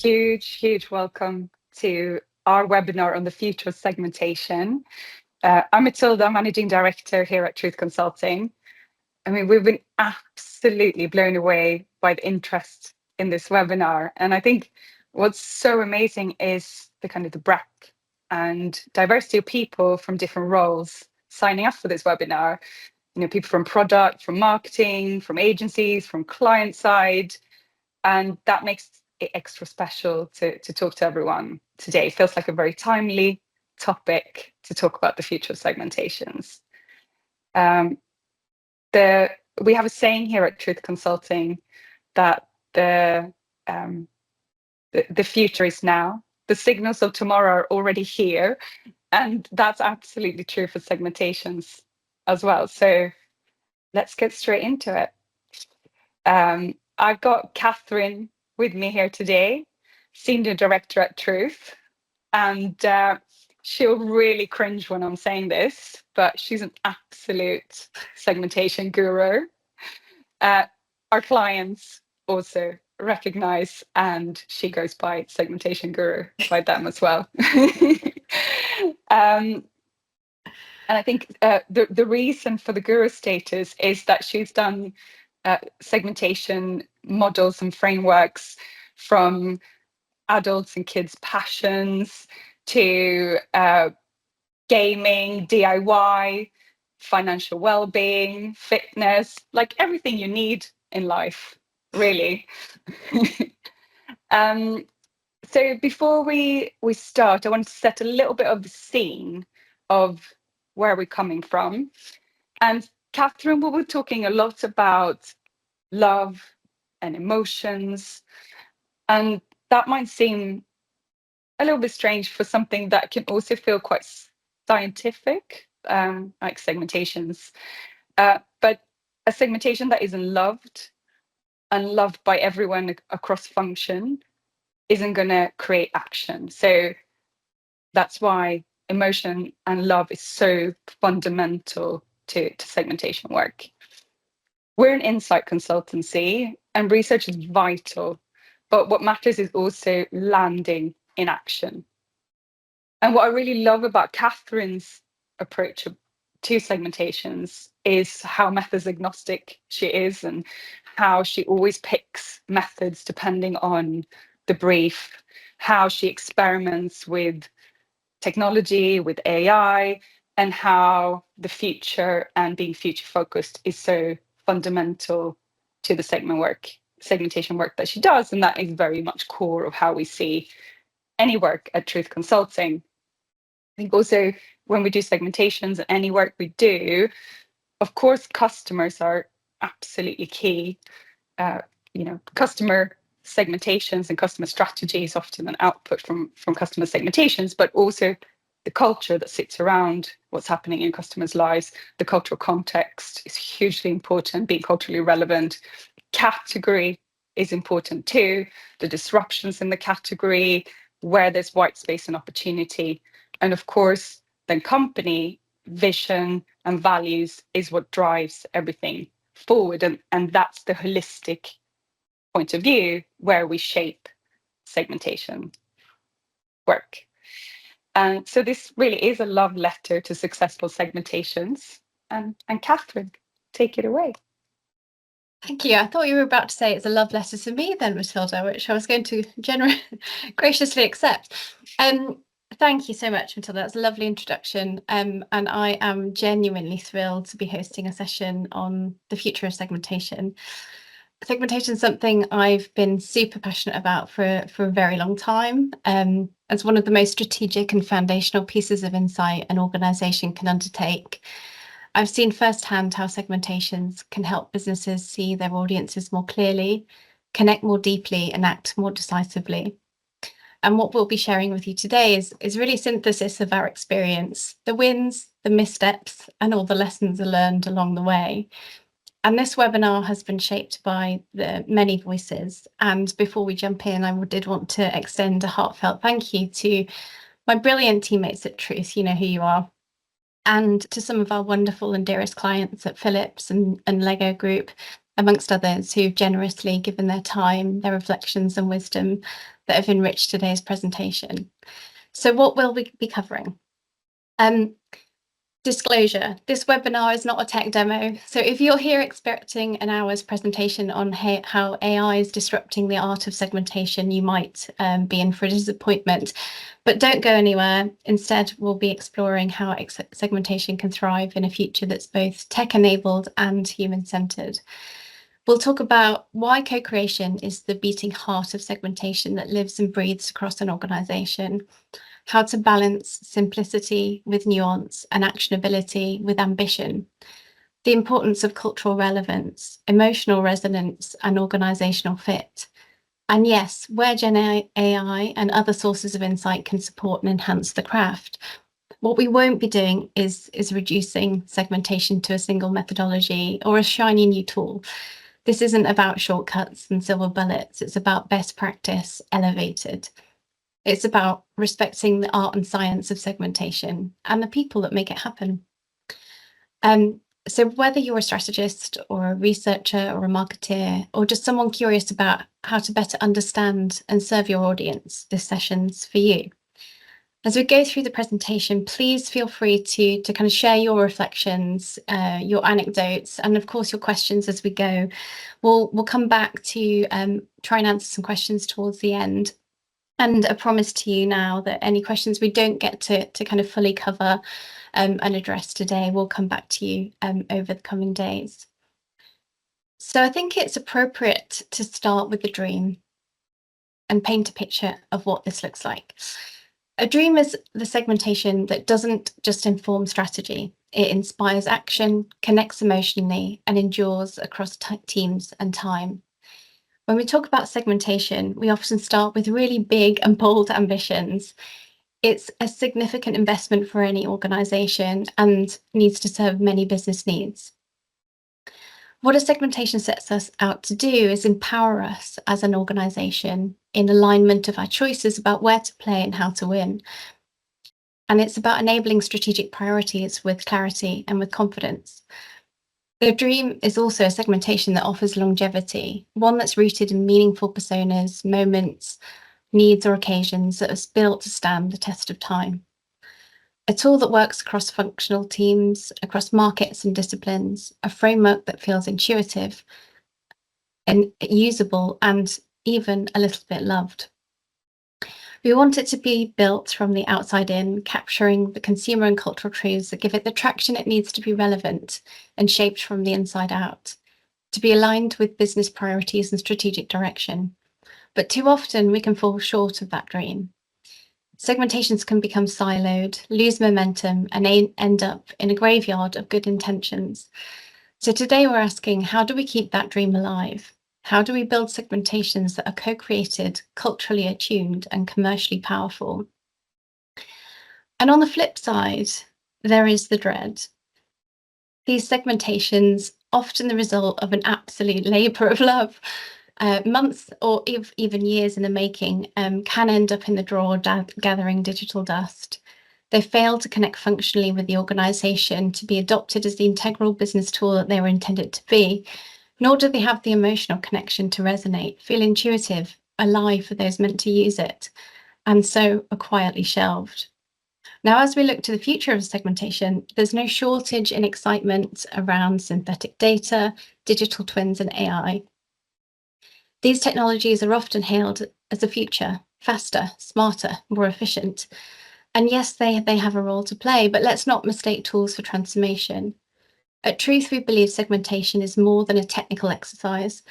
huge welcome to our webinar on the future of segmentation. I'm Matilda, Managing Director here at Truth Consulting. I mean, we've been absolutely blown away by the interest in this webinar. And I think what's so amazing is the breadth and diversity of people from different roles signing up for this webinar. You know, people from product, from marketing, from agencies, from client side. And that makes it extra special to talk to everyone today. It feels like a very timely topic to talk about the future of segmentations. We have a saying here at Truth Consulting that the future is now. The signals of tomorrow are already here, and that's absolutely true for segmentations as well. So let's get straight into it. I've got Katherine with me here today, Senior Director at Truth, and she'll really cringe when I'm saying this, but she's an absolute segmentation guru. Our clients also recognize, and she goes by segmentation guru by them as well. And I think the reason for the guru status is that she's done segmentation models and frameworks from adults and kids' passions to gaming, DIY, financial well-being, fitness, like everything you need in life, really. So before we start, I want to set a little bit of the scene of where we're coming from. And Katherine will be talking a lot about love and emotions. And that might seem a little bit strange for something that can also feel quite scientific, like segmentations. But a segmentation that isn't loved and loved by everyone across function isn't going to create action. So that's why emotion and love is so fundamental to segmentation work. We're an insight consultancy and research is vital, but what matters is also landing in action. And what I really love about Katherine's approach to segmentations is how methods agnostic she is and how she always picks methods depending on the brief, how she experiments with technology, with AI, and how the future and being future focused is so fundamental to the segmentation work that she does. And that is very much core of how we see any work at Truth Consulting. I think also when we do segmentations and any work we do, of course, customers are absolutely key. Customer segmentations and customer strategy is often an output from customer segmentations, but also the culture that sits around what's happening in customers' lives. The cultural context is hugely important, being culturally relevant. Category is important too, the disruptions in the category, where there's white space and opportunity. And of course, then company vision and values is what drives everything forward. And that's the holistic point of view where we shape segmentation work. And so this really is a love letter to successful segmentations. And Katherine, take it away. Thank you. I thought you were about to say it's a love letter to me then, Matilda, which I was going to graciously accept. Thank you so much, Matilda. That's a lovely introduction. And I am genuinely thrilled to be hosting a session on the future of segmentation. Segmentation is something I've been super passionate about for a very long time. As one of the most strategic and foundational pieces of insight an organisation can undertake, I've seen firsthand how segmentations can help businesses see their audiences more clearly, connect more deeply, and act more decisively. And what we'll be sharing with you today is really a synthesis of our experience, the wins, the missteps, and all the lessons learned along the way. And this webinar has been shaped by the many voices. And before we jump in, I did want to extend a heartfelt thank you to my brilliant teammates at Truth, you know who you are, and to some of our wonderful and dearest clients at Philips and Lego Group, amongst others, who've generously given their time, their reflections and wisdom that have enriched today's presentation. So what will we be covering? Disclosure, this webinar is not a tech demo. So if you're here expecting an hour's presentation on how AI is disrupting the art of segmentation, you might be in for a disappointment. But don't go anywhere. Instead, we'll be exploring how segmentation can thrive in a future that's both tech-enabled and human-centered. We'll talk about why co-creation is the beating heart of segmentation that lives and breathes across an organization, how to balance simplicity with nuance and actionability with ambition, the importance of cultural relevance, emotional resonance, and organizational fit. And yes, where Gen AI and other sources of insight can support and enhance the craft. What we won't be doing is reducing segmentation to a single methodology or a shiny new tool. This isn't about shortcuts and silver bullets. It's about best practice elevated. It's about respecting the art and science of segmentation and the people that make it happen. So whether you're a strategist or a researcher or a marketeer, or just someone curious about how to better understand and serve your audience, this session's for you. As we go through the presentation, please feel free to kind of share your reflections, your anecdotes, and of course your questions as we go. We'll come back to try and answer some questions towards the end. And a promise to you now that any questions we don't get to kind of fully cover and address today, we'll come back to you over the coming days. So I think it's appropriate to start with the dream and paint a picture of what this looks like. A dream is the segmentation that doesn't just inform strategy. It inspires action, connects emotionally, and endures across teams and time. When we talk about segmentation, we often start with really big and bold ambitions. It's a significant investment for any organisation and needs to serve many business needs. What a segmentation sets us out to do is empower us as an organisation in alignment of our choices about where to play and how to win. And it's about enabling strategic priorities with clarity and with confidence. The dream is also a segmentation that offers longevity, one that's rooted in meaningful personas, moments, needs or occasions that are built to stand the test of time. A tool that works across functional teams, across markets and disciplines, a framework that feels intuitive and usable and even a little bit loved. We want it to be built from the outside in, capturing the consumer and cultural truths that give it the traction it needs to be relevant and shaped from the inside out, to be aligned with business priorities and strategic direction. But too often we can fall short of that dream. Segmentations can become siloed, lose momentum, and end up in a graveyard of good intentions. So today we're asking, how do we keep that dream alive? How do we build segmentations that are co-created, culturally attuned, and commercially powerful? And on the flip side, there is the dread. These segmentations, often the result of an absolute labour of love, months or even years in the making, can end up in the drawer gathering digital dust. They fail to connect functionally with the organisation to be adopted as the integral business tool that they were intended to be, nor do they have the emotional connection to resonate, feel intuitive, alive for those meant to use it, and so are quietly shelved. Now, as we look to the future of segmentation, there's no shortage in excitement around synthetic data, digital twins, and AI. These technologies are often hailed as the future, faster, smarter, more efficient. And yes, they have a role to play, but let's not mistake tools for transformation. At Truth, we believe segmentation is more than a technical exercise.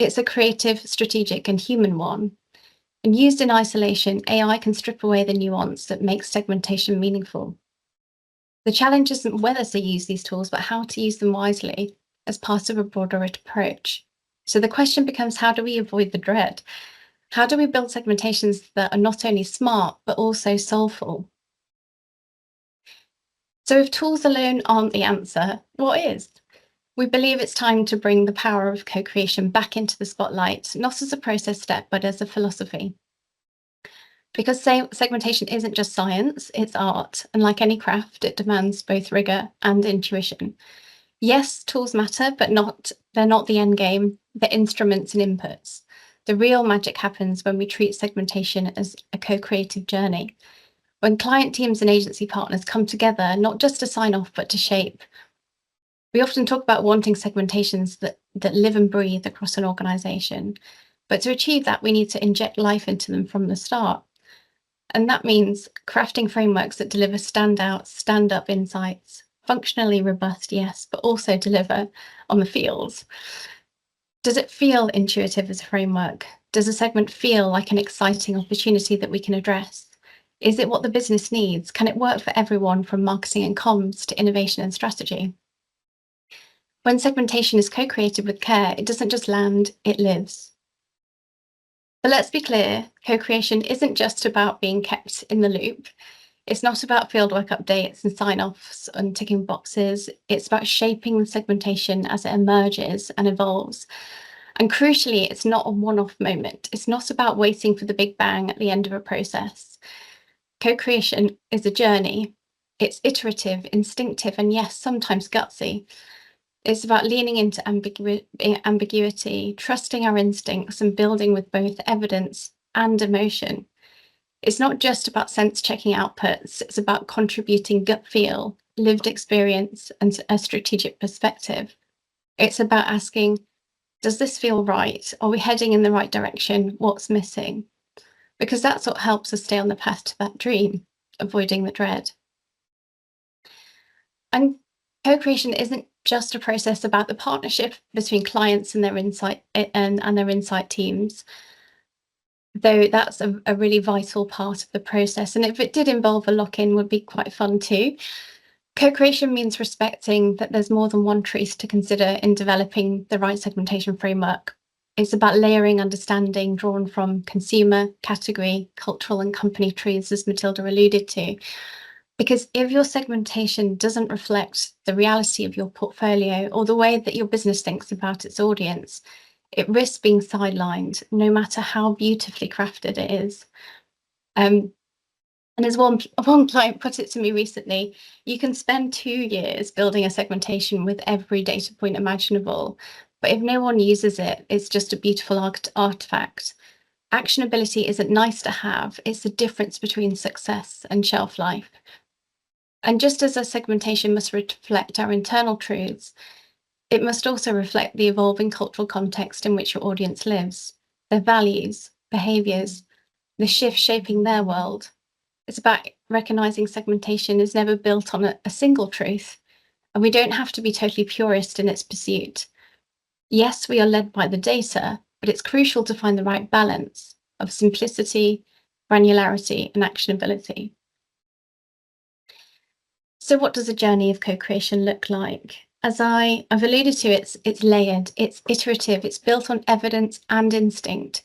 It's a creative, strategic, and human one. And used in isolation, AI can strip away the nuance that makes segmentation meaningful. The challenge isn't whether to use these tools, but how to use them wisely as part of a broader approach. So the question becomes, how do we avoid the dread? How do we build segmentations that are not only smart, but also soulful? So if tools alone aren't the answer, what is? We believe it's time to bring the power of co-creation back into the spotlight, not as a process step, but as a philosophy. Because segmentation isn't just science, it's art. And like any craft, it demands both rigor and intuition. Yes, tools matter, but they're not the end game. They're instruments and inputs. The real magic happens when we treat segmentation as a co-creative journey. When client teams and agency partners come together, not just to sign off, but to shape. We often talk about wanting segmentations that live and breathe across an organization. But to achieve that, we need to inject life into them from the start. And that means crafting frameworks that deliver standout, stand-up insights, functionally robust, yes, but also deliver on the feels. Does it feel intuitive as a framework? Does a segment feel like an exciting opportunity that we can address? Is it what the business needs? Can it work for everyone from marketing and comms to innovation and strategy? When segmentation is co-created with care, it doesn't just land, it lives. But let's be clear, co-creation isn't just about being kept in the loop. It's not about fieldwork updates and sign-offs and ticking boxes. It's about shaping the segmentation as it emerges and evolves. And crucially, it's not a one-off moment. It's not about waiting for the big bang at the end of a process. Co-creation is a journey. It's iterative, instinctive, and yes, sometimes gutsy. It's about leaning into ambiguity, trusting our instincts, and building with both evidence and emotion. It's not just about sense-checking outputs. It's about contributing gut feel, lived experience, and a strategic perspective. It's about asking, does this feel right? Are we heading in the right direction? What's missing? Because that's what helps us stay on the path to that dream, avoiding the dread. And co-creation isn't just a process about the partnership between clients and their insight and their insight teams, though that's a really vital part of the process. And if it did involve a lock-in, would be quite fun too. Co-creation means respecting that there's more than one truth to consider in developing the right segmentation framework. It's about layering understanding drawn from consumer, category, cultural, and company truths, as Matilda alluded to. Because if your segmentation doesn't reflect the reality of your portfolio or the way that your business thinks about its audience, it risks being sidelined, no matter how beautifully crafted it is. And as one client put it to me recently, you can spend 2 years building a segmentation with every data point imaginable, but if no one uses it, it's just a beautiful artifact. Actionability isn't nice to have, it's the difference between success and shelf life. And just as a segmentation must reflect our internal truths, it must also reflect the evolving cultural context in which your audience lives, their values, behaviours, the shifts shaping their world. It's about recognizing segmentation is never built on a single truth, and we don't have to be totally purist in its pursuit. Yes, we are led by the data, but it's crucial to find the right balance of simplicity, granularity, and actionability. So what does a journey of co-creation look like? As I've alluded to, it's layered, it's iterative, it's built on evidence and instinct.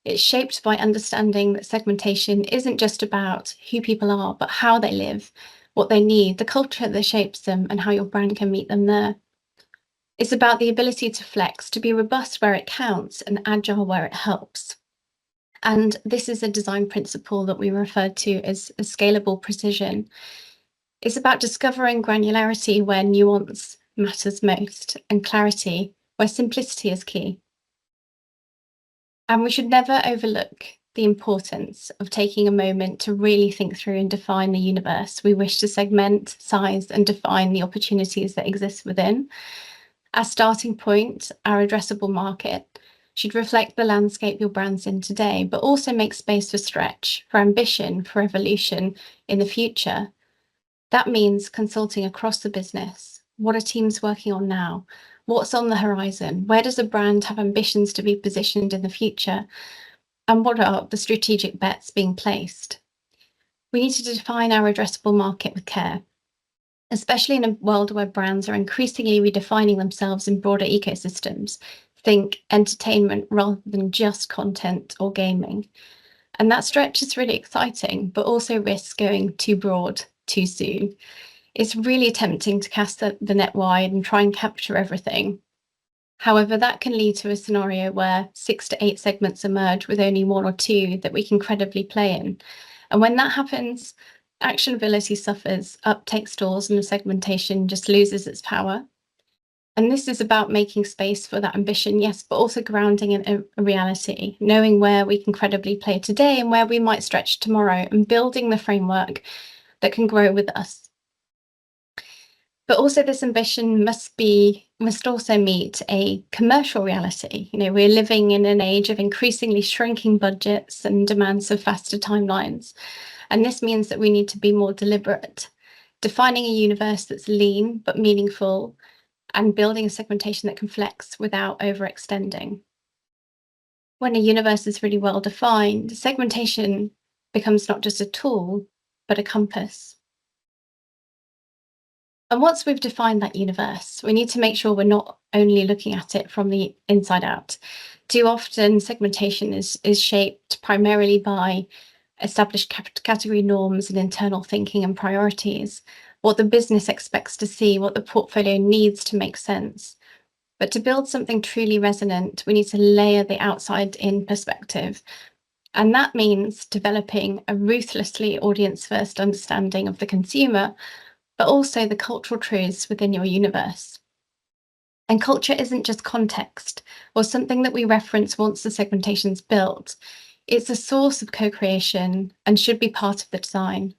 It's shaped by understanding that segmentation isn't just about who people are, but how they live, what they need, the culture that shapes them, and how your brand can meet them there. It's about the ability to flex, to be robust where it counts and agile where it helps. And this is a design principle that we refer to as scalable precision. It's about discovering granularity where nuance matters most and clarity where simplicity is key. And we should never overlook the importance of taking a moment to really think through and define the universe we wish to segment, size, and define the opportunities that exist within. Our starting point, our addressable market, should reflect the landscape your brand's in today, but also make space for stretch, for ambition, for evolution in the future. That means consulting across the business. What are teams working on now? What's on the horizon? Where does a brand have ambitions to be positioned in the future? And what are the strategic bets being placed? We need to define our addressable market with care, especially in a world where brands are increasingly redefining themselves in broader ecosystems. Think entertainment rather than just content or gaming. And that stretch is really exciting, but also risks going too broad too soon. It's really tempting to cast the net wide and try and capture everything. However, that can lead to a scenario where 6 to 8 segments emerge with only 1 or 2 that we can credibly play in. And when that happens, actionability suffers, uptake stalls, and the segmentation just loses its power. And this is about making space for that ambition, yes, but also grounding in a reality, knowing where we can credibly play today and where we might stretch tomorrow, and building the framework that can grow with us. But also this ambition must also meet a commercial reality. We're living in an age of increasingly shrinking budgets and demands of faster timelines. And this means that we need to be more deliberate, defining a universe that's lean but meaningful, and building a segmentation that can flex without overextending. When a universe is really well defined, segmentation becomes not just a tool, but a compass. And once we've defined that universe, we need to make sure we're not only looking at it from the inside out. Too often, segmentation is shaped primarily by established category norms and internal thinking and priorities, what the business expects to see, what the portfolio needs to make sense. But to build something truly resonant, we need to layer the outside in perspective. And that means developing a ruthlessly audience first understanding of the consumer, but also the cultural truths within your universe. And culture isn't just context or something that we reference once the segmentation's built. It's a source of co-creation and should be part of the design.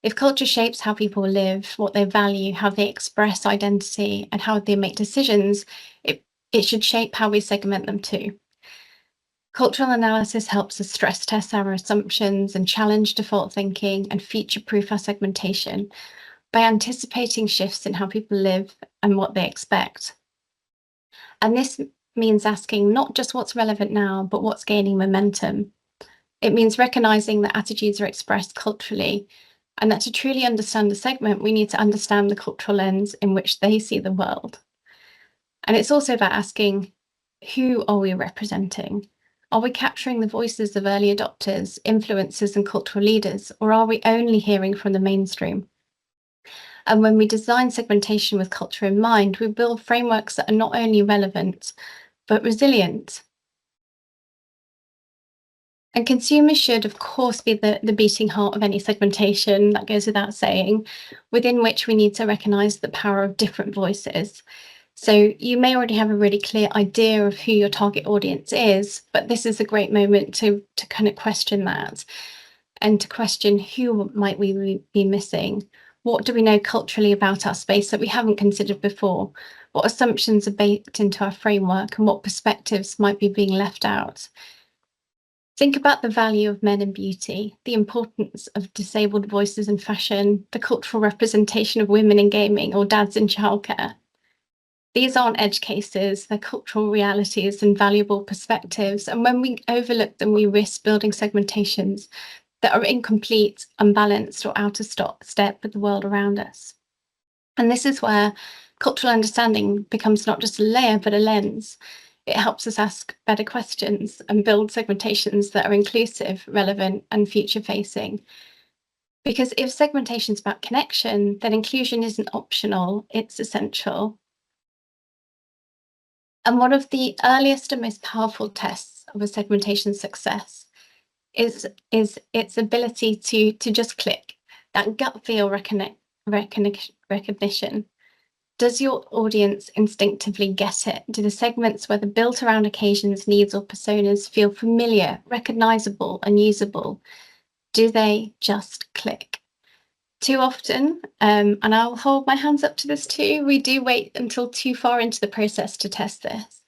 If culture shapes how people live, what they value, how they express identity, and how they make decisions, it should shape how we segment them too. Cultural analysis helps us stress test our assumptions and challenge default thinking and future-proof our segmentation by anticipating shifts in how people live and what they expect. And this means asking not just what's relevant now, but what's gaining momentum. It means recognizing that attitudes are expressed culturally, and that to truly understand the segment, we need to understand the cultural lens in which they see the world. And it's also about asking, who are we representing? Are we capturing the voices of early adopters, influencers, and cultural leaders, or are we only hearing from the mainstream? And when we design segmentation with culture in mind, we build frameworks that are not only relevant, but resilient. And consumers should, of course, be the beating heart of any segmentation, that goes without saying, within which we need to recognise the power of different voices. So you may already have a really clear idea of who your target audience is, but this is a great moment to kind of question that, and to question who might we be missing. What do we know culturally about our space that we haven't considered before? What assumptions are baked into our framework, and what perspectives might be being left out? Think about the value of men in beauty, the importance of disabled voices in fashion, the cultural representation of women in gaming or dads in childcare. These aren't edge cases, they're cultural realities and valuable perspectives. And when we overlook them, we risk building segmentations that are incomplete, unbalanced, or out of step with the world around us. And this is where cultural understanding becomes not just a layer, but a lens. It helps us ask better questions and build segmentations that are inclusive, relevant, and future-facing. Because if segmentation is about connection, then inclusion isn't optional, it's essential. And one of the earliest and most powerful tests of a segmentation success is its ability to just click, that gut feel recognition. Does your audience instinctively get it? Do the segments, whether built around occasions, needs, or personas, feel familiar, recognizable, and usable? Do they just click? Too often, and I'll hold my hands up to this too, we do wait until too far into the process to test this.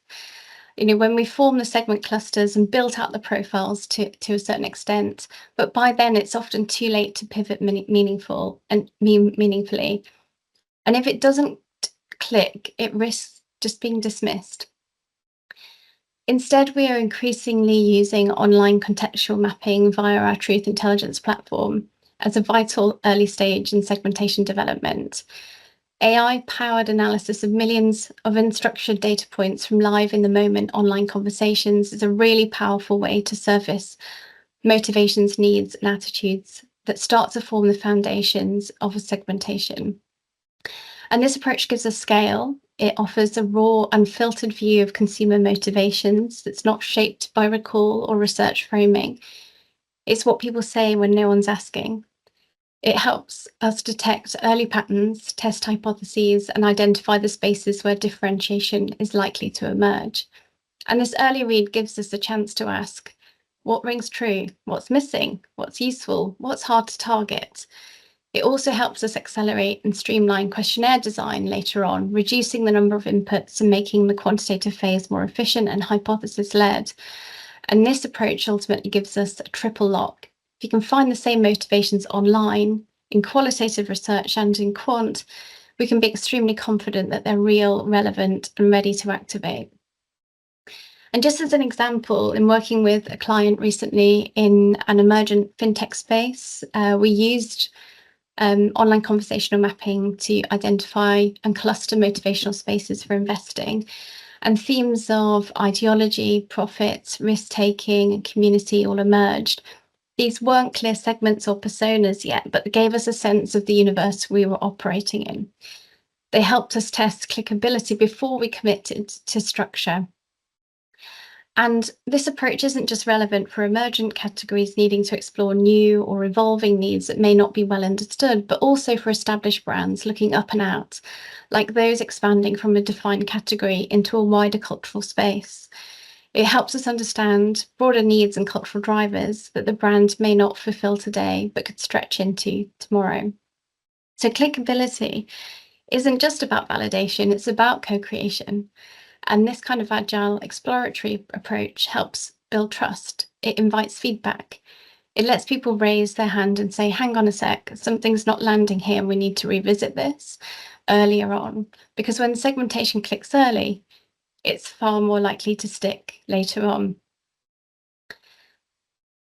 When we form the segment clusters and built out the profiles to a certain extent, but by then it's often too late to pivot meaningfully. And if it doesn't click, it risks just being dismissed. Instead, we are increasingly using online contextual mapping via our Truth Intelligence platform as a vital early stage in segmentation development. AI-powered analysis of millions of unstructured data points from live in the moment online conversations is a really powerful way to surface motivations, needs, and attitudes that start to form the foundations of a segmentation. And this approach gives us scale. It offers a raw, unfiltered view of consumer motivations that's not shaped by recall or research framing. It's what people say when no one's asking. It helps us detect early patterns, test hypotheses, and identify the spaces where differentiation is likely to emerge. And this early read gives us a chance to ask, what rings true? What's missing? What's useful? What's hard to target? It also helps us accelerate and streamline questionnaire design later on, reducing the number of inputs and making the quantitative phase more efficient and hypothesis-led. And this approach ultimately gives us a triple lock. If you can find the same motivations online, in qualitative research and in quant, we can be extremely confident that they're real, relevant, and ready to activate. And just as an example, in working with a client recently in an emergent fintech space, we used online conversational mapping to identify and cluster motivational spaces for investing. And themes of ideology, profit, risk-taking, and community all emerged. These weren't clear segments or personas yet, but gave us a sense of the universe we were operating in. They helped us test clickability before we committed to structure. And this approach isn't just relevant for emergent categories needing to explore new or evolving needs that may not be well understood, but also for established brands looking up and out, like those expanding from a defined category into a wider cultural space. It helps us understand broader needs and cultural drivers that the brand may not fulfill today, but could stretch into tomorrow. So clickability isn't just about validation, it's about co-creation. And this kind of agile exploratory approach helps build trust. It invites feedback. It lets people raise their hand and say, hang on a sec, something's not landing here and we need to revisit this earlier on. Because when segmentation clicks early, it's far more likely to stick later on.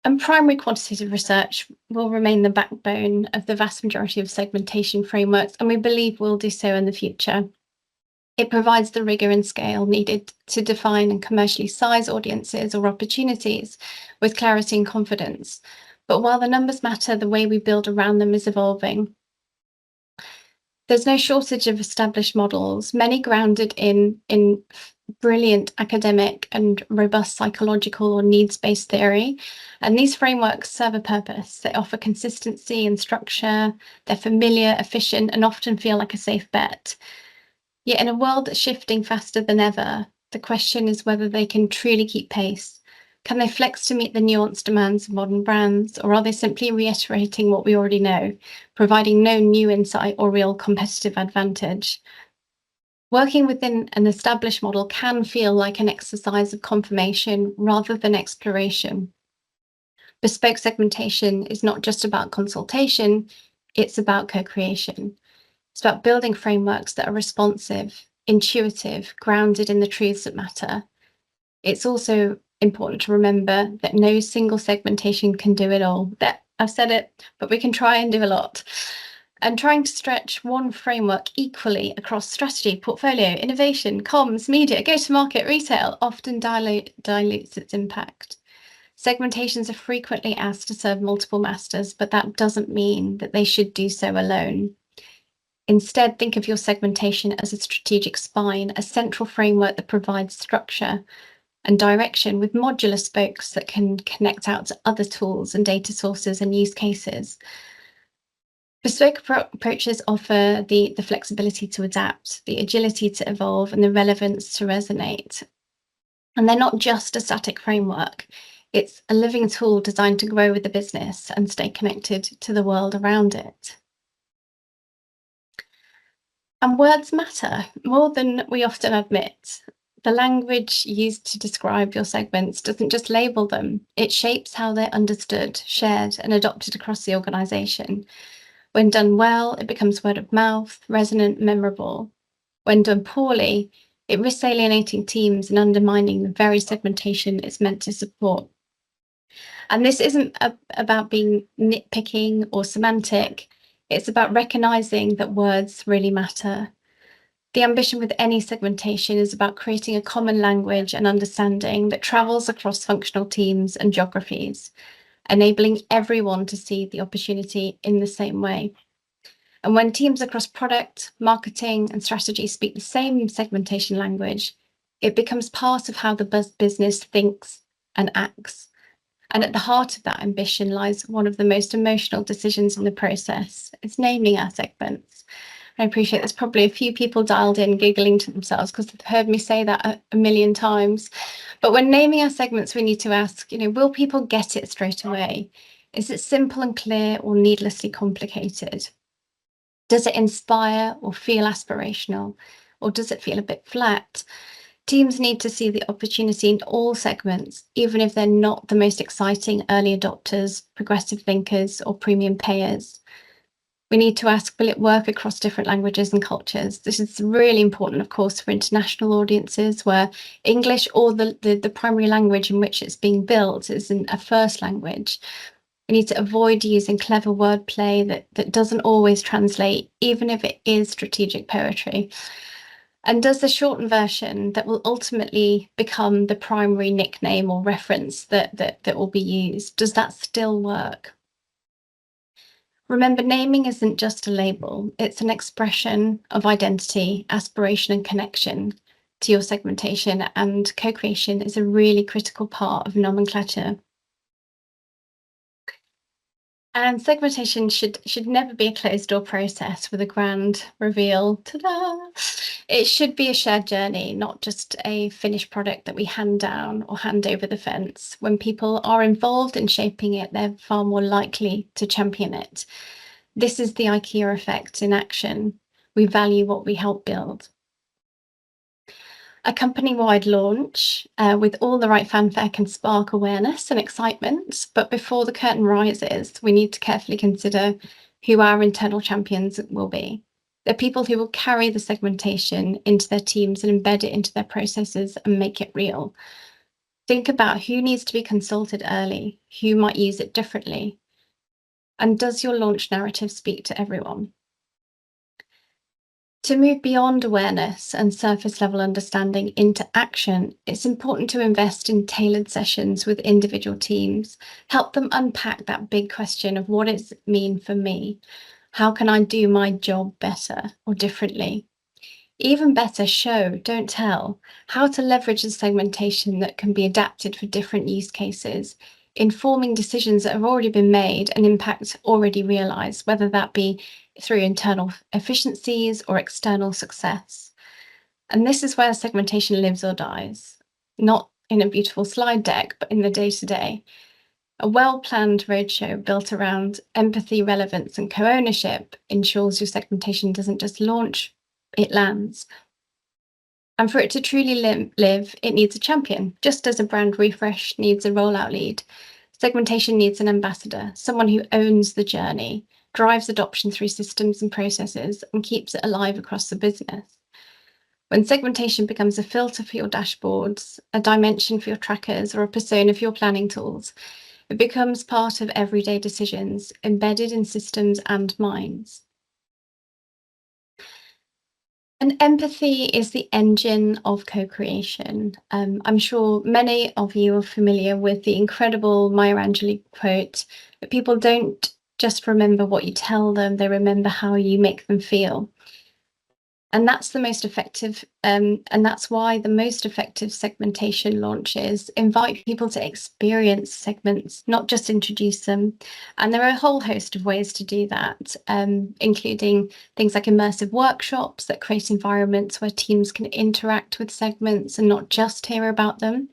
And primary quantitative research will remain the backbone of the vast majority of segmentation frameworks, and we believe will do so in the future. It provides the rigor and scale needed to define and commercially size audiences or opportunities with clarity and confidence. But while the numbers matter, the way we build around them is evolving. There's no shortage of established models, many grounded in brilliant academic and robust psychological or needs-based theory. And these frameworks serve a purpose. They offer consistency and structure. They're familiar, efficient, and often feel like a safe bet. Yet in a world that's shifting faster than ever, the question is whether they can truly keep pace. Can they flex to meet the nuanced demands of modern brands, or are they simply reiterating what we already know, providing no new insight or real competitive advantage? Working within an established model can feel like an exercise of confirmation rather than exploration. Bespoke segmentation is not just about consultation, it's about co-creation. It's about building frameworks that are responsive, intuitive, grounded in the truths that matter. It's also important to remember that no single segmentation can do it all. I've said it, but we can try and do a lot. And trying to stretch one framework equally across strategy, portfolio, innovation, comms, media, go-to-market, retail often dilutes its impact. Segmentations are frequently asked to serve multiple masters, but that doesn't mean that they should do so alone. Instead, think of your segmentation as a strategic spine, a central framework that provides structure and direction with modular spokes that can connect out to other tools and data sources and use cases. Bespoke approaches offer the flexibility to adapt, the agility to evolve, and the relevance to resonate. And they're not just a static framework. It's a living tool designed to grow with the business and stay connected to the world around it. And words matter more than we often admit. The language used to describe your segments doesn't just label them, it shapes how they're understood, shared, and adopted across the organisation. When done well, it becomes word of mouth, resonant, memorable. When done poorly, it risks alienating teams and undermining the very segmentation it's meant to support. And this isn't about being nitpicking or semantic. It's about recognising that words really matter. The ambition with any segmentation is about creating a common language and understanding that travels across functional teams and geographies, enabling everyone to see the opportunity in the same way. And when teams across product, marketing, and strategy speak the same segmentation language, it becomes part of how the business thinks and acts. And at the heart of that ambition lies one of the most emotional decisions in the process. It's naming our segments. I appreciate there's probably a few people dialed in giggling to themselves because they've heard me say that a million times. But when naming our segments, we need to ask, will people get it straight away? Is it simple and clear or needlessly complicated? Does it inspire or feel aspirational? Or does it feel a bit flat? Teams need to see the opportunity in all segments, even if they're not the most exciting early adopters, progressive thinkers, or premium payers. We need to ask, will it work across different languages and cultures? This is really important, of course, for international audiences where English or the primary language in which it's being built is a first language. We need to avoid using clever wordplay that doesn't always translate, even if it is strategic poetry. And does the shortened version that will ultimately become the primary nickname or reference that will be used, does that still work? Remember, naming isn't just a label, it's an expression of identity, aspiration, and connection to your segmentation, and co-creation is a really critical part of nomenclature. And segmentation should never be a closed door process with a grand reveal. Ta-da! It should be a shared journey, not just a finished product that we hand down or hand over the fence. When people are involved in shaping it, they're far more likely to champion it. This is the IKEA effect in action. We value what we help build. A company-wide launch with all the right fanfare can spark awareness and excitement, but before the curtain rises, we need to carefully consider who our internal champions will be. They're people who will carry the segmentation into their teams and embed it into their processes and make it real. Think about who needs to be consulted early, who might use it differently, and does your launch narrative speak to everyone? To move beyond awareness and surface level understanding into action, it's important to invest in tailored sessions with individual teams. Help them unpack that big question of what does it mean for me? How can I do my job better or differently? Even better, show, don't tell, how to leverage the segmentation that can be adapted for different use cases, informing decisions that have already been made and impact already realized, whether that be through internal efficiencies or external success. And this is where segmentation lives or dies, not in a beautiful slide deck, but in the day-to-day. A well-planned roadshow built around empathy, relevance, and co-ownership ensures your segmentation doesn't just launch, it lands. And for it to truly live, it needs a champion, just as a brand refresh needs a rollout lead. Segmentation needs an ambassador, someone who owns the journey, drives adoption through systems and processes, and keeps it alive across the business. When segmentation becomes a filter for your dashboards, a dimension for your trackers, or a persona for your planning tools, it becomes part of everyday decisions, embedded in systems and minds. And empathy is the engine of co-creation. I'm sure many of you are familiar with the incredible Maya Angelou quote that people don't just remember what you tell them, they remember how you make them feel. And that's the most effective, and that's why the most effective segmentation launches invite people to experience segments, not just introduce them. And there are a whole host of ways to do that, including things like immersive workshops that create environments where teams can interact with segments and not just hear about them.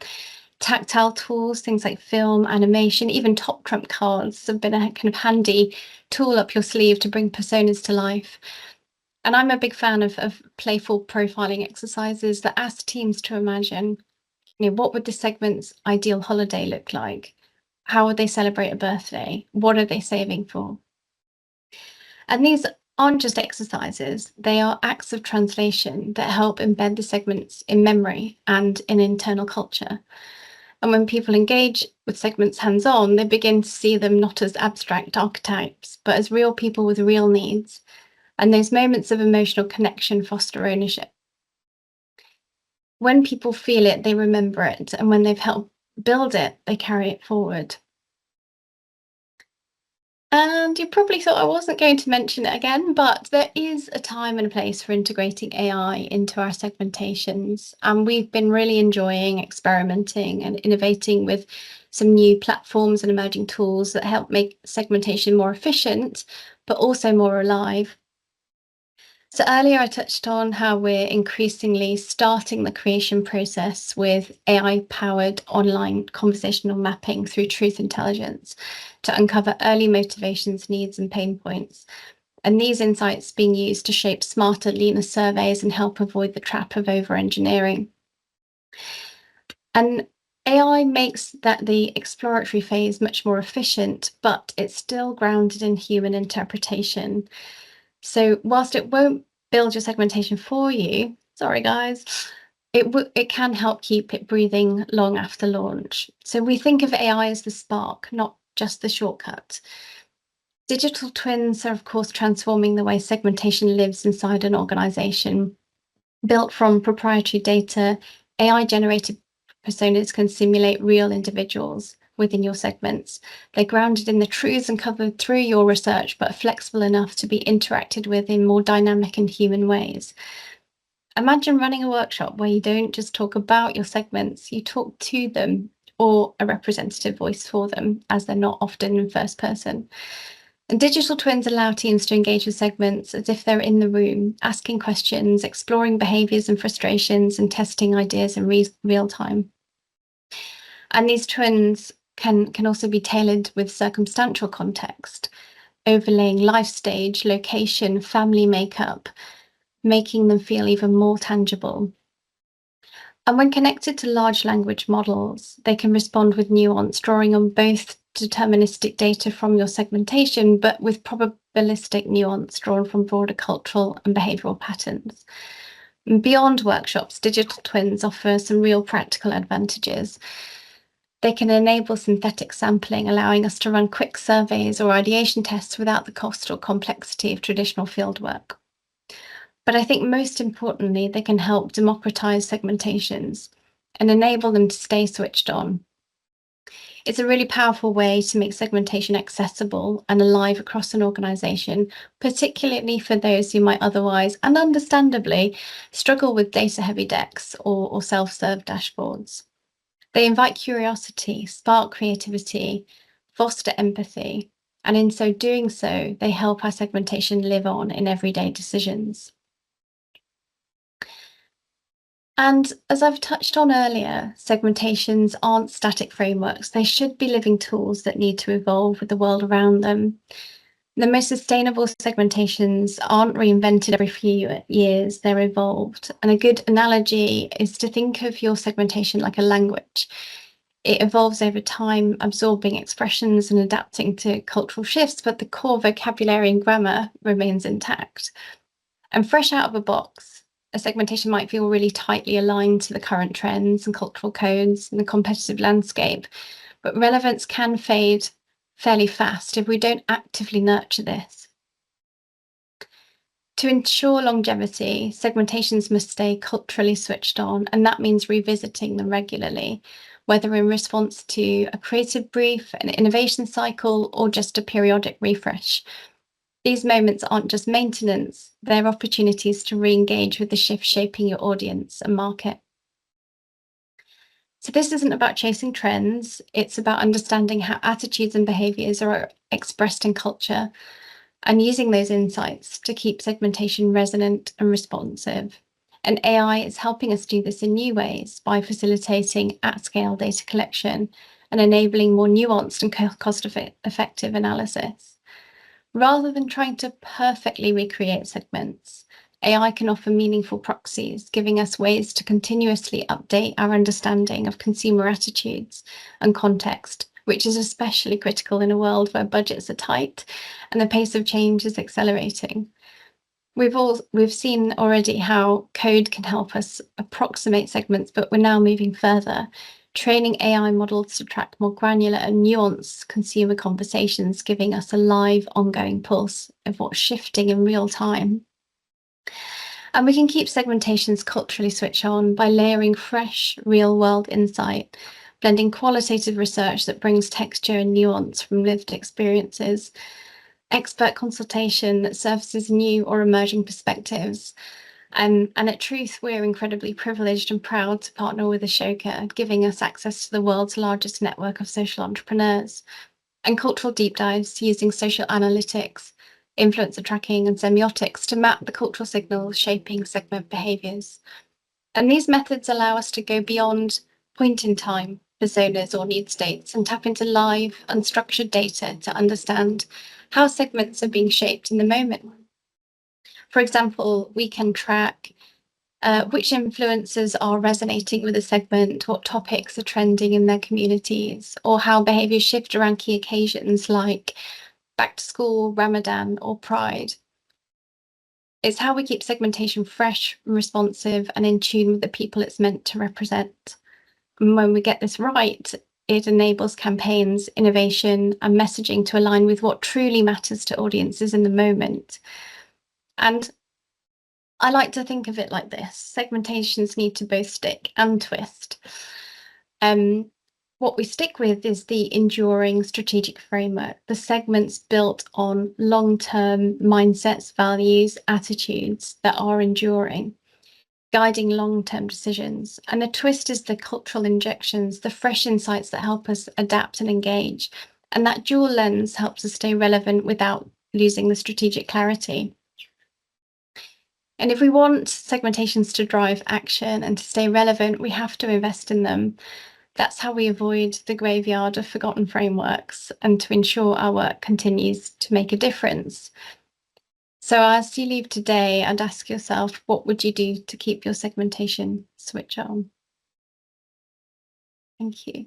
Tactile tools, things like film, animation, even top trump cards have been a kind of handy tool up your sleeve to bring personas to life. And I'm a big fan of playful profiling exercises that ask teams to imagine, what would the segment's ideal holiday look like? How would they celebrate a birthday? What are they saving for? And these aren't just exercises, they are acts of translation that help embed the segments in memory and in internal culture. And when people engage with segments hands-on, they begin to see them not as abstract archetypes, but as real people with real needs. And those moments of emotional connection foster ownership. When people feel it, they remember it. And when they've helped build it, they carry it forward. And you probably thought I wasn't going to mention it again, but there is a time and a place for integrating AI into our segmentations. And we've been really enjoying experimenting and innovating with some new platforms and emerging tools that help make segmentation more efficient, but also more alive. So earlier I touched on how we're increasingly starting the creation process with AI-powered online conversational mapping through truth intelligence to uncover early motivations, needs, and pain points. And these insights being used to shape smarter, leaner surveys and help avoid the trap of over-engineering. And AI makes that the exploratory phase much more efficient, but it's still grounded in human interpretation. So whilst it won't build your segmentation for you, sorry guys, it can help keep it breathing long after launch. So we think of AI as the spark, not just the shortcut. Digital twins are, of course, transforming the way segmentation lives inside an organization. Built from proprietary data, AI-generated personas can simulate real individuals within your segments. They're grounded in the truths and covered through your research, but flexible enough to be interacted with in more dynamic and human ways. Imagine running a workshop where you don't just talk about your segments, you talk to them or a representative voice for them, as they're not often in first person. And digital twins allow teams to engage with segments as if they're in the room, asking questions, exploring behaviours and frustrations, and testing ideas in real time. And these twins can also be tailored with circumstantial context, overlaying life stage, location, family makeup, making them feel even more tangible. And when connected to large language models, they can respond with nuance, drawing on both deterministic data from your segmentation, but with probabilistic nuance drawn from broader cultural and behavioural patterns. And beyond workshops, digital twins offer some real practical advantages. They can enable synthetic sampling, allowing us to run quick surveys or ideation tests without the cost or complexity of traditional fieldwork. But I think most importantly, they can help democratize segmentations and enable them to stay switched on. It's a really powerful way to make segmentation accessible and alive across an organization, particularly for those who might otherwise, and understandably, struggle with data-heavy decks or self-serve dashboards. They invite curiosity, spark creativity, foster empathy, and in so doing so, they help our segmentation live on in everyday decisions. And as I've touched on earlier, segmentations aren't static frameworks. They should be living tools that need to evolve with the world around them. The most sustainable segmentations aren't reinvented every few years, they're evolved. And a good analogy is to think of your segmentation like a language. It evolves over time, absorbing expressions and adapting to cultural shifts, but the core vocabulary and grammar remains intact. And fresh out of a box, a segmentation might feel really tightly aligned to the current trends and cultural codes and the competitive landscape, but relevance can fade fairly fast if we don't actively nurture this. To ensure longevity, segmentations must stay culturally switched on, and that means revisiting them regularly, whether in response to a creative brief, an innovation cycle, or just a periodic refresh. These moments aren't just maintenance, they're opportunities to re-engage with the shift shaping your audience and market. So this isn't about chasing trends, it's about understanding how attitudes and behaviours are expressed in culture and using those insights to keep segmentation resonant and responsive. And AI is helping us do this in new ways by facilitating at-scale data collection and enabling more nuanced and cost-effective analysis. Rather than trying to perfectly recreate segments, AI can offer meaningful proxies, giving us ways to continuously update our understanding of consumer attitudes and context, which is especially critical in a world where budgets are tight and the pace of change is accelerating. We've seen already how code can help us approximate segments, but we're now moving further, training AI models to track more granular and nuanced consumer conversations, giving us a live, ongoing pulse of what's shifting in real time. And we can keep segmentations culturally switched on by layering fresh, real-world insight blending qualitative research that brings texture and nuance from lived experiences, expert consultation that surfaces new or emerging perspectives. And at Truth, we're incredibly privileged and proud to partner with Ashoka, giving us access to the world's largest network of social entrepreneurs, and cultural deep dives using social analytics, influencer tracking, and semiotics to map the cultural signals shaping segment behaviours. And these methods allow us to go beyond point in time personas or need states and tap into live, unstructured data to understand how segments are being shaped in the moment. For example, we can track which influencers are resonating with a segment, what topics are trending in their communities, or how behaviours shift around key occasions like back to school, Ramadan, or Pride. It's how we keep segmentation fresh, responsive, and in tune with the people it's meant to represent. And when we get this right, it enables campaigns, innovation, and messaging to align with what truly matters to audiences in the moment. And I like to think of it like this: segmentations need to both stick and twist. What we stick with is the enduring strategic framework, the segments built on long-term mindsets, values, attitudes that are enduring, guiding long-term decisions. And the twist is the cultural injections, the fresh insights that help us adapt and engage. And that dual lens helps us stay relevant without losing the strategic clarity. And if we want segmentations to drive action and to stay relevant, we have to invest in them. That's how we avoid the graveyard of forgotten frameworks and to ensure our work continues to make a difference. So as you leave today, I'd ask yourself, what would you do to keep your segmentation switch on? Thank you.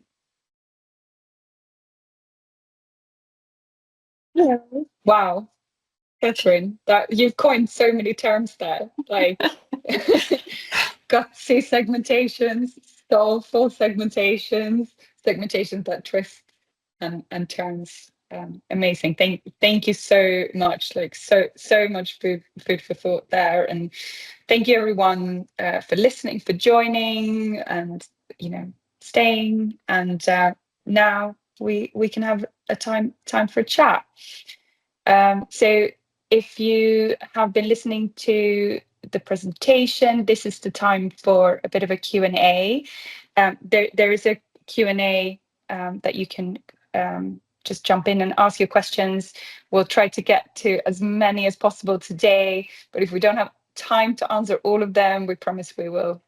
Yeah. Wow, Katherine, that you've coined so many terms there, like gutsy segmentations, soulful segmentations, segmentations that twist and turns. Amazing. Thank you so much. Like so much food for thought there. And thank you everyone for listening, for joining, and staying. And now we can have a time for a chat. So if you have been listening to the presentation, this is the time for a bit of a Q&A. There is a Q&A that you can just jump in and ask your questions. We'll try to get to as many as possible today, but if we don't have time to answer all of them, we promise we'll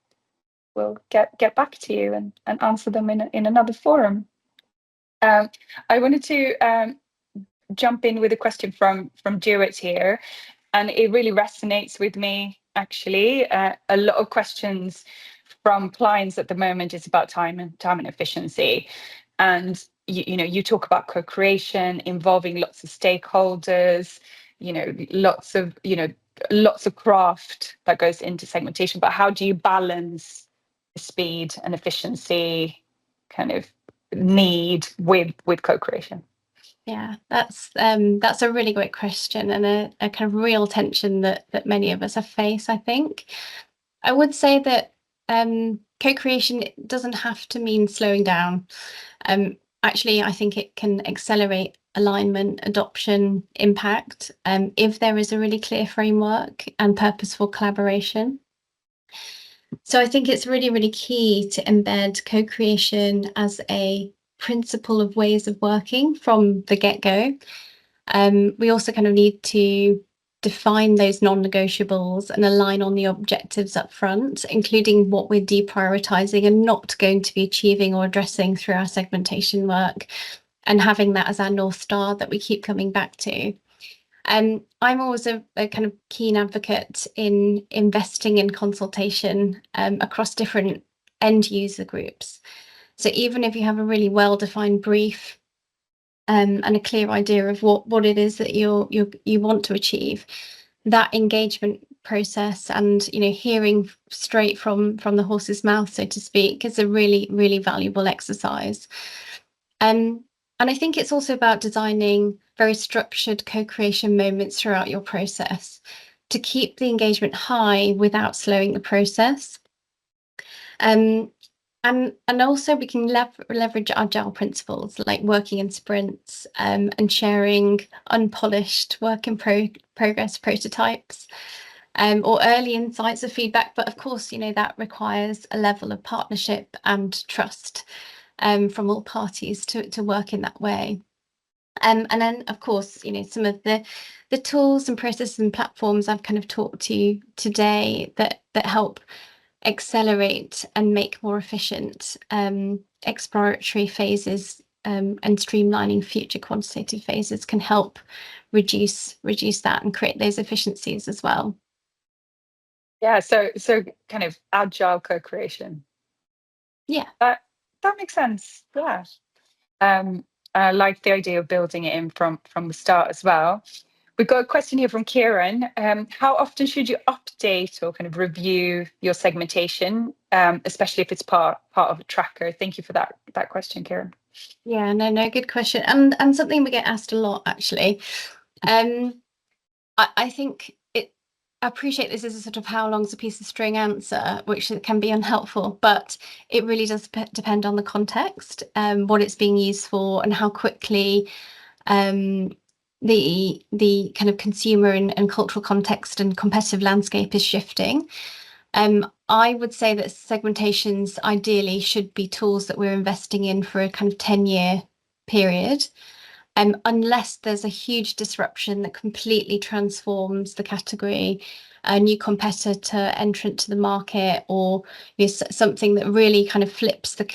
get back to you and answer them in another forum. I wanted to jump in with a question from Jewett here, and it really resonates with me actually. A lot of questions from clients at the moment is about time and efficiency, and you talk about co-creation involving lots of stakeholders, lots of craft that goes into segmentation, but how do you balance the speed and efficiency kind of need with co-creation? Yeah, that's a really great question, and a kind of real tension that many of us have faced, I think. I would say that co-creation doesn't have to mean slowing down. Actually, I think it can accelerate alignment, adoption, impact, if there is a really clear framework and purposeful collaboration. So I think it's really, really key to embed co-creation as a principle of ways of working from the get-go. We also kind of need to define those non-negotiables and align on the objectives up front, including what we're deprioritizing and not going to be achieving or addressing through our segmentation work, and having that as our North Star that we keep coming back to. I'm always a kind of keen advocate in investing in consultation across different end user groups. So even if you have a really well-defined brief and a clear idea of what it is that you want to achieve, that engagement process and hearing straight from the horse's mouth, so to speak, is a really, really valuable exercise. And I think it's also about designing very structured co-creation moments throughout your process to keep the engagement high without slowing the process. And also we can leverage agile principles like working in sprints, and sharing unpolished work in progress prototypes, or early insights of feedback. But of course, that requires a level of partnership and trust, from all parties to work in that way. And then, of course, some of the tools and processes and platforms I've kind of talked to today that help accelerate and make more efficient exploratory phases, and streamlining future quantitative phases can help reduce that and create those efficiencies as well. Yeah, so kind of agile co-creation. Yeah. That makes sense. Yeah. I like the idea of building it in from the start as well. We've got a question here from Kieran. How often should you update or kind of review your segmentation, especially if it's part of a tracker? Thank you for that question, Kieran. Yeah, no, good question. And something we get asked a lot, actually. I think I appreciate this is a sort of how long's a piece of string answer, which can be unhelpful, but it really does depend on the context, what it's being used for, and how quickly the kind of consumer and cultural context and competitive landscape is shifting. I would say that segmentations ideally should be tools that we're investing in for a kind of 10-year period. Unless there's a huge disruption that completely transforms the category, a new competitor entrant to the market, or something that really kind of flips the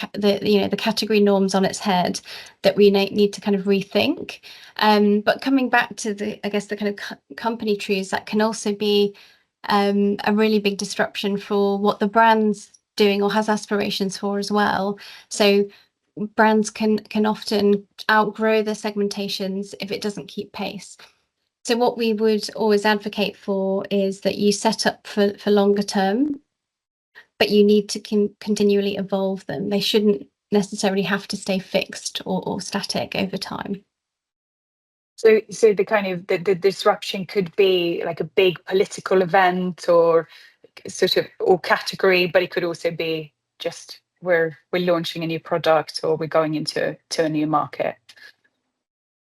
category norms on its head, that we need to kind of rethink. But coming back to the kind of company truths, that can also be a really big disruption for what the brand's doing or has aspirations for as well. So brands can often outgrow their segmentations if it doesn't keep pace. So what we would always advocate for is that you set up for longer term, but you need to continually evolve them. They shouldn't necessarily have to stay fixed or static over time. So the kind of the disruption could be like a big political event or sort of or category, but it could also be just we're launching a new product or we're going into a new market.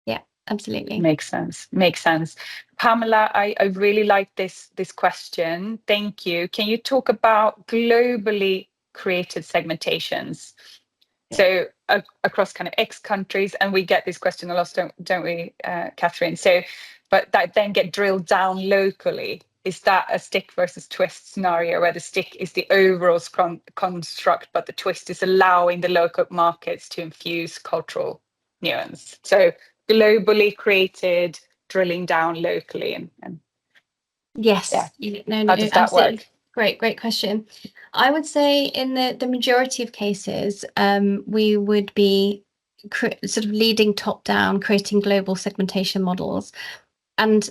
Yeah, absolutely. Makes sense. Pamela, I really like this question. Thank you. Can you talk about globally created segmentations? So across kind of X countries, and we get this question a lot, don't we, Katherine? So, but that then get drilled down locally. Is that a stick versus twist scenario where the stick is the overall construct, but the twist is allowing the local markets to infuse cultural nuance? So globally created, drilling down locally, and yes, yeah. no, How does that absolutely. work? Great question. I would say in the majority of cases, we would be sort of leading top down, creating global segmentation models. And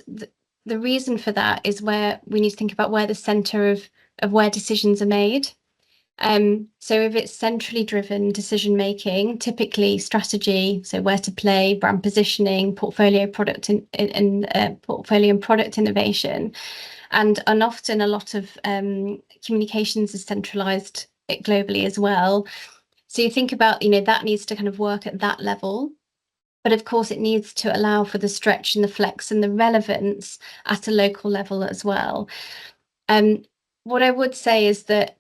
the reason for that is where we need to think about where the center of where decisions are made. So if it's centrally driven decision making, typically strategy, so where to play, brand positioning, portfolio product portfolio and product innovation, and often a lot of communications is centralized globally as well. So you think about, that needs to kind of work at that level. But of course, it needs to allow for the stretch and the flex and the relevance at a local level as well. What I would say is that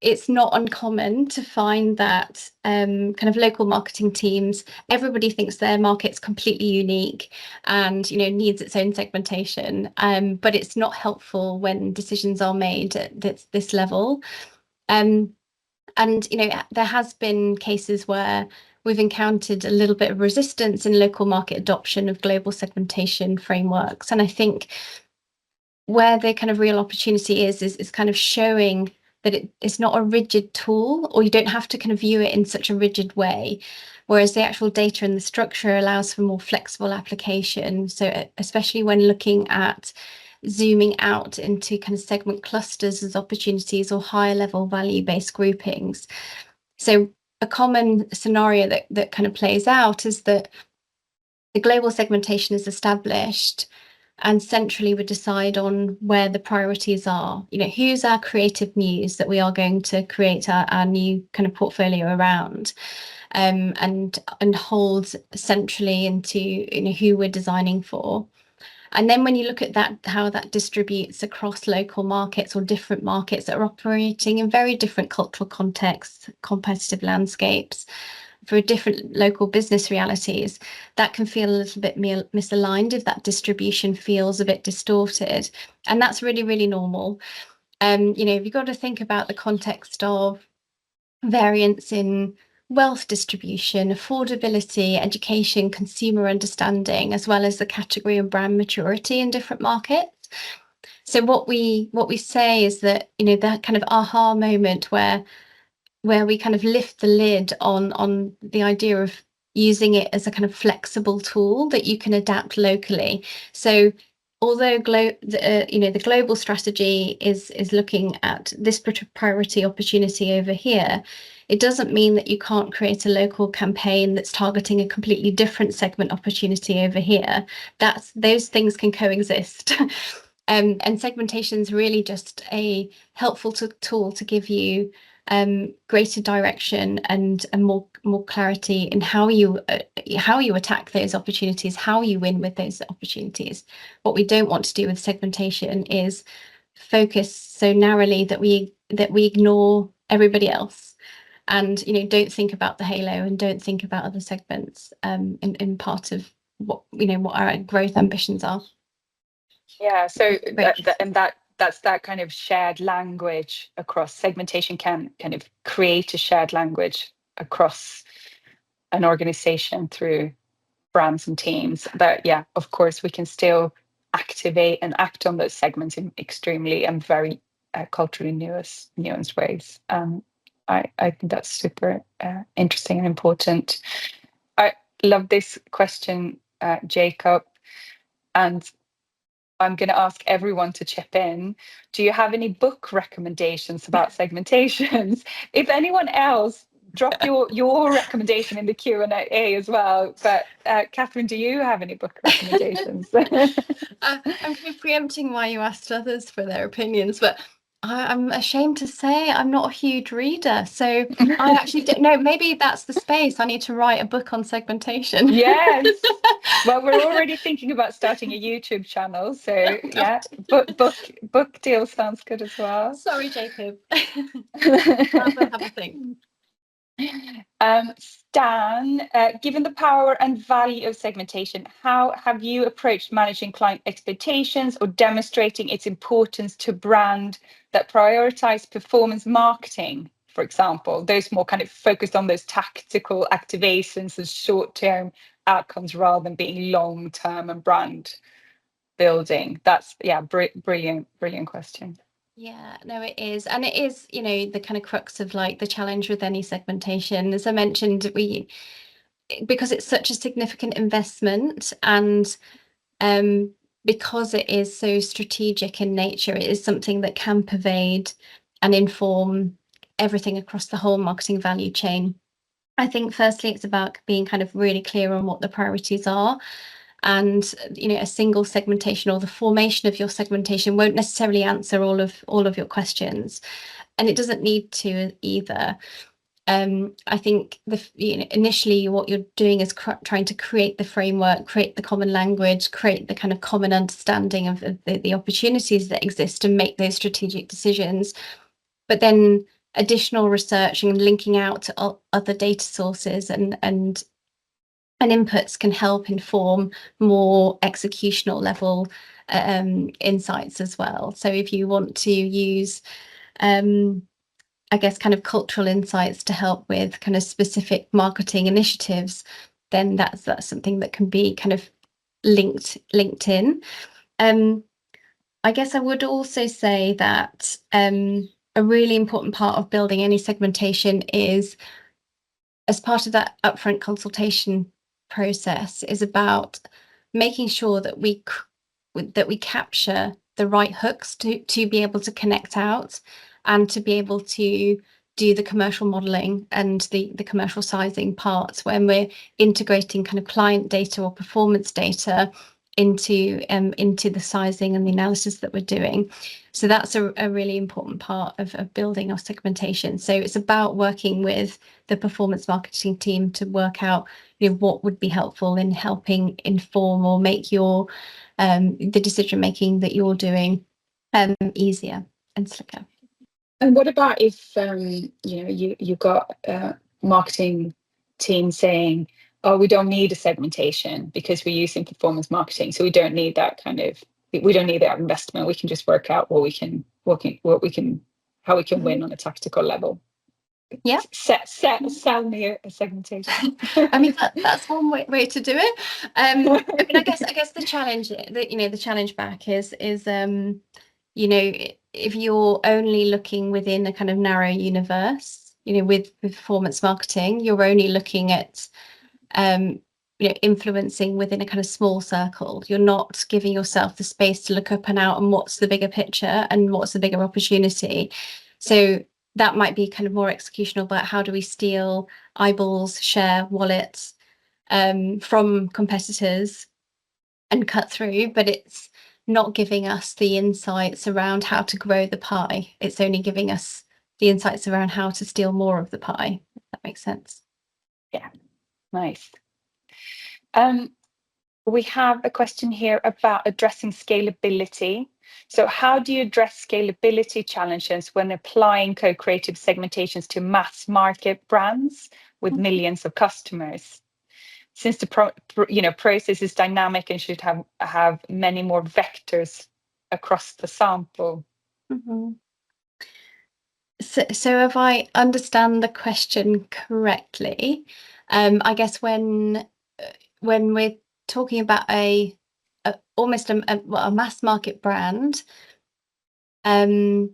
it's not uncommon to find that kind of local marketing teams, everybody thinks their market's completely unique and needs its own segmentation, but it's not helpful when decisions are made at this level. And there has been cases where we've encountered a little bit of resistance in local market adoption of global segmentation frameworks. And I think where the kind of real opportunity is kind of showing that it's not a rigid tool, or you don't have to kind of view it in such a rigid way, whereas the actual data and the structure allows for more flexible application. So especially when looking at zooming out into kind of segment clusters as opportunities or higher level value-based groupings. So a common scenario that kind of plays out is that the global segmentation is established, and centrally we decide on where the priorities are. Who's our creative muse that we are going to create our new kind of portfolio around, and hold centrally into who we're designing for. And then when you look at that, how that distributes across local markets or different markets that are operating in very different cultural contexts, competitive landscapes, for different local business realities, that can feel a little bit misaligned if that distribution feels a bit distorted. And that's really, really normal. You've got to think about the context of variance in wealth distribution, affordability, education, consumer understanding, as well as the category and brand maturity in different markets. So what we say is that, that kind of aha moment where we kind of lift the lid on the idea of using it as a kind of flexible tool that you can adapt locally. So although the global strategy is looking at this priority opportunity over here, it doesn't mean that you can't create a local campaign that's targeting a completely different segment opportunity over here. Those things can coexist. And segmentation is really just a helpful tool to give you greater direction and more clarity in how you attack those opportunities, how you win with those opportunities. What we don't want to do with segmentation is focus so narrowly that we ignore everybody else, and don't think about the halo and don't think about other segments in part of what our growth ambitions are. Yeah, so that's that kind of shared language across. Segmentation can kind of create a shared language across an organization through brands and teams. But yeah, of course, we can still activate and act on those segments in extremely and very culturally nuanced ways. I think that's super interesting and important. I love this question, Jacob, and I'm going to ask everyone to chip in. Do you have any book recommendations about segmentations? If anyone else, drop your recommendation in the Q&A as well. But Katherine, do you have any book recommendations? I'm kind of preempting why you asked others for their opinions, but I'm ashamed to say I'm not a huge reader, so I actually don't know. Maybe that's the space. I need to write a book on segmentation. Yes. Well, we're already thinking about starting a YouTube channel, so yeah, book deal sounds good as well. Sorry, Jacob. I'll have a think. Stan, given the power and value of segmentation, how have you approached managing client expectations or demonstrating its importance to brand that prioritize performance marketing, for example, those more kind of focused on those tactical activations and short-term outcomes rather than being long-term and brand building? That's brilliant question. Yeah, no, it is. And it is, the kind of crux of like the challenge with any segmentation. As I mentioned, because it's such a significant investment, and because it is so strategic in nature, it is something that can pervade and inform everything across the whole marketing value chain. I think firstly, it's about being kind of really clear on what the priorities are. And a single segmentation or the formation of your segmentation won't necessarily answer all of your questions, and it doesn't need to either. I think initially what you're doing is trying to create the framework, create the common language, create the kind of common understanding of the opportunities that exist, and make those strategic decisions. But then additional research and linking out to other data sources and inputs can help inform more executional level insights as well. So if you want to use, I guess, kind of cultural insights to help with kind of specific marketing initiatives, then that's something that can be kind of linked in. I guess I would also say that a really important part of building any segmentation is, as part of that upfront consultation process, is about making sure that we capture the right hooks to be able to connect out and to be able to do the commercial modeling and the commercial sizing parts when we're integrating kind of client data or performance data into the sizing and the analysis that we're doing. So that's a really important part of building our segmentation. So it's about working with the performance marketing team to work out, what would be helpful in helping inform or make your the decision making that you're doing easier and slicker. And what about if you got a marketing team saying, "Oh, we don't need a segmentation because we're using performance marketing, so we don't need that we don't need that investment. We can just work out how we can win on a tactical level." Yeah. Sell me a segmentation. I mean, that's one way to do it. I mean, I guess the challenge, the challenge back is if you're only looking within a kind of narrow universe, with performance marketing, you're only looking at influencing within a kind of small circle. You're not giving yourself the space to look up and out and what's the bigger picture and what's the bigger opportunity. So that might be kind of more executional, but how do we steal eyeballs, share, wallets from competitors and cut through? But it's not giving us the insights around how to grow the pie. It's only giving us the insights around how to steal more of the pie, if that makes sense. Yeah, nice. We have a question here about addressing scalability. So how do you address scalability challenges when applying co-creative segmentations to mass market brands with millions of customers? Since the process is dynamic and should have many more vectors across the sample. Mm-hmm. So if I understand the question correctly, I guess when we're talking about almost a mass market brand, when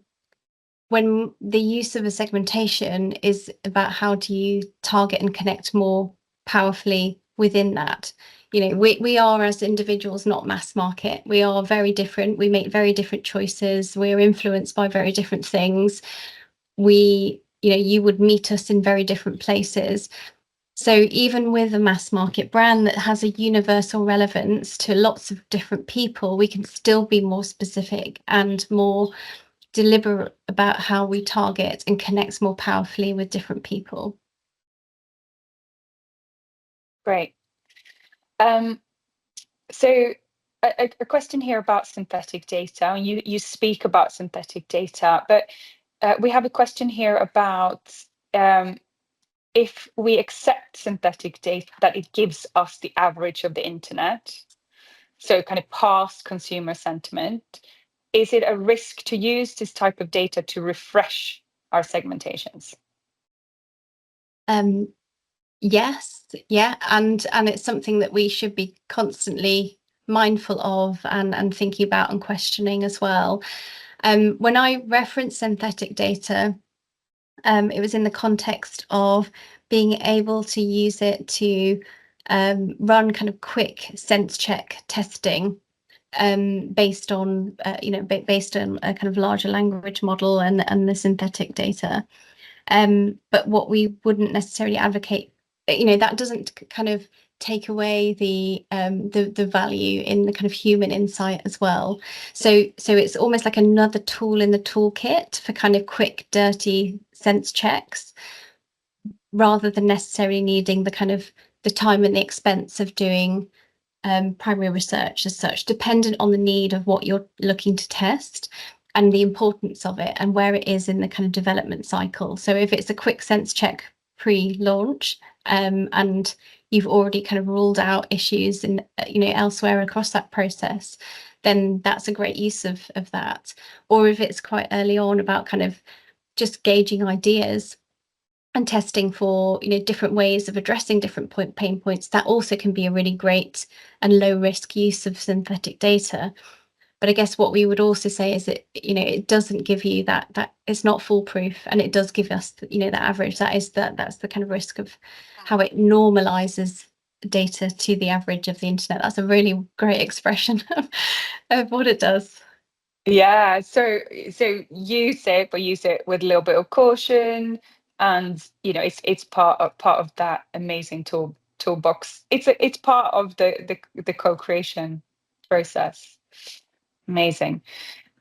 the use of a segmentation is about how do you target and connect more powerfully within that. We are, as individuals, not mass market. We are very different. We make very different choices. We're influenced by very different things. You would meet us in very different places. So even with a mass market brand that has a universal relevance to lots of different people, we can still be more specific and more deliberate about how we target and connect more powerfully with different people. Great. So a question here about synthetic data. And you speak about synthetic data, but we have a question here about if we accept synthetic data, that it gives us the average of the internet, so kind of past consumer sentiment. Is it a risk to use this type of data to refresh our segmentations? Yes, yeah, and it's something that we should be constantly mindful of and thinking about and questioning as well. When I reference synthetic data, it was in the context of being able to use it to run kind of quick sense check testing based on based on a kind of larger language model and the synthetic data. But what we wouldn't necessarily advocate, that doesn't kind of take away the value in the kind of human insight as well. So it's almost like another tool in the toolkit for kind of quick, dirty sense checks, rather than necessarily needing the kind of the time and the expense of doing primary research as such, dependent on the need of what you're looking to test and the importance of it and where it is in the kind of development cycle. So if it's a quick sense check pre-launch and you've already kind of ruled out issues in elsewhere across that process, then that's a great use of that. Or if it's quite early on about kind of just gauging ideas and testing for different ways of addressing different pain points, that also can be a really great and low risk use of synthetic data. But I guess what we would also say is that it doesn't give you that it's not foolproof, and it does give us that average. That's the kind of risk of how it normalizes data to the average of the internet. That's a really great expression of what it does. Yeah, so use it, but use it with a little bit of caution, and it's part of that amazing toolbox. It's part of the co-creation process. Amazing.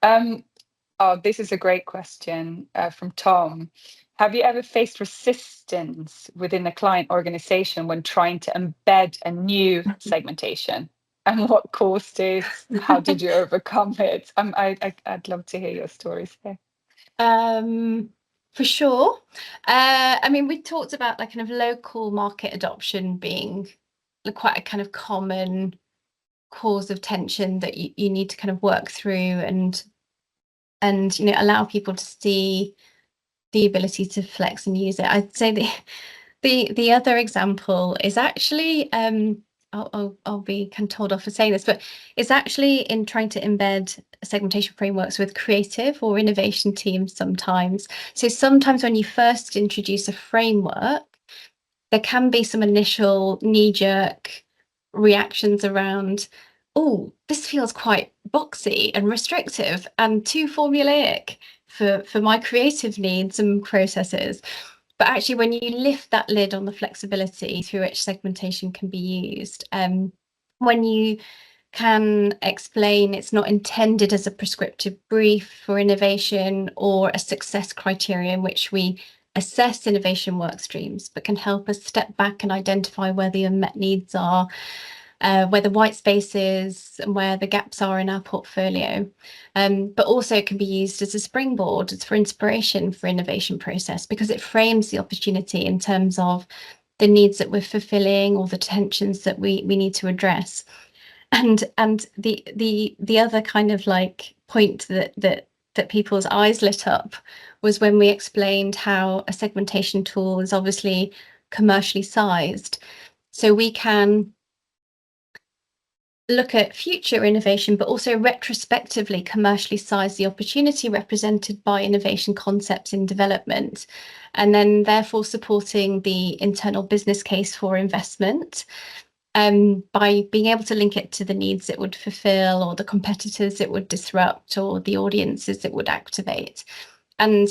Oh, this is a great question from Tom. Have you ever faced resistance within a client organization when trying to embed a new segmentation? And what caused it? How did you overcome it? I'd love to hear your stories here. For sure. I mean, we talked about like kind of local market adoption being quite a kind of common cause of tension that you need to kind of work through and allow people to see the ability to flex and use it. I'd say the other example is actually I'll be kind of told off for saying this, but it's actually in trying to embed segmentation frameworks with creative or innovation teams sometimes. So sometimes when you first introduce a framework, there can be some initial knee-jerk reactions around, oh, this feels quite boxy and restrictive and too formulaic for my creative needs and processes. But actually, when you lift that lid on the flexibility through which segmentation can be used, when you can explain it's not intended as a prescriptive brief for innovation or a success criteria in which we assess innovation work streams, but can help us step back and identify where the unmet needs are, where the white spaces and where the gaps are in our portfolio. But also it can be used as a springboard for inspiration for innovation process, because it frames the opportunity in terms of the needs that we're fulfilling or the tensions that we need to address. And the other kind of like point that people's eyes lit up was when we explained how a segmentation tool is obviously commercially sized. So we can look at future innovation, but also retrospectively commercially size the opportunity represented by innovation concepts in development, and then therefore supporting the internal business case for investment. By being able to link it to the needs it would fulfill, or the competitors it would disrupt, or the audiences it would activate. And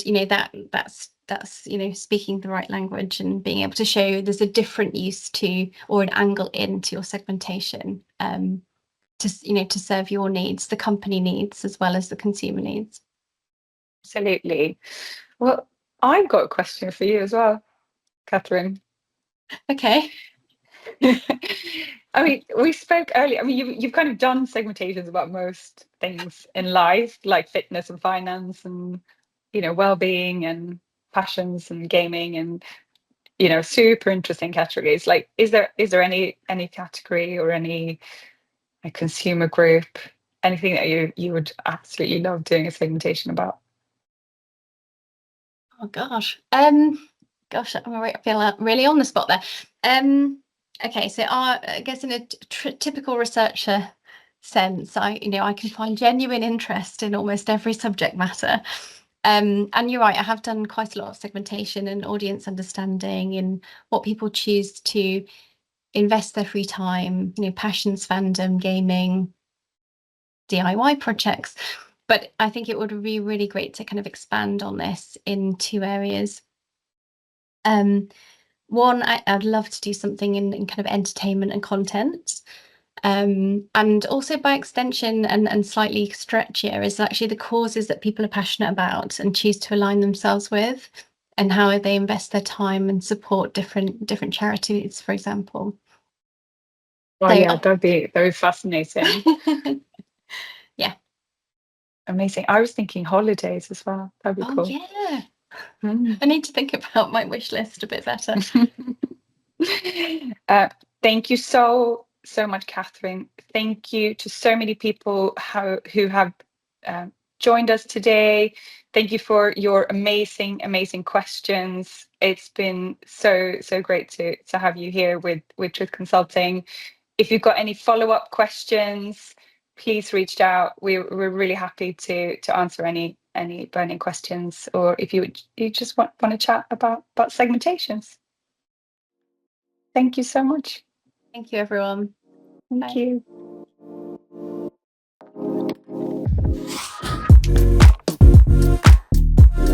that's speaking the right language and being able to show there's a different use to or an angle into your segmentation to serve your needs, the company needs, as well as the consumer needs. Absolutely. Well, I've got a question for you as well, Katherine. Okay. I mean, we spoke earlier. I mean, you've kind of done segmentations about most things in life, like fitness and finance, and well-being and passions and gaming, and super interesting categories. Like, is there any category or any consumer group, anything that you would absolutely love doing a segmentation about? Oh gosh. Gosh, I feel really on the spot there. Okay, so I guess in a typical researcher sense, I can find genuine interest in almost every subject matter. And you're right, I have done quite a lot of segmentation and audience understanding in what people choose to invest their free time, passions, fandom, gaming, DIY projects. But I think it would be really great to kind of expand on this in two areas. One, I'd love to do something in kind of entertainment and content. And also by extension and slightly stretchier is actually the causes that people are passionate about and choose to align themselves with, and how they invest their time and support different charities, for example. Oh, so, yeah, that'd be very fascinating. Yeah. Amazing. I was thinking holidays as well. That'd be cool. Yeah. I need to think about my wish list a bit better. Thank you so much, Katherine. Thank you to so many people who have joined us today. Thank you for your amazing questions. It's been so great to have you here with Truth Consulting. If you've got any follow-up questions, please reach out. We're really happy to answer any burning questions, or if you just want to chat about segmentations. Thank you so much. Thank you, everyone. Thank you.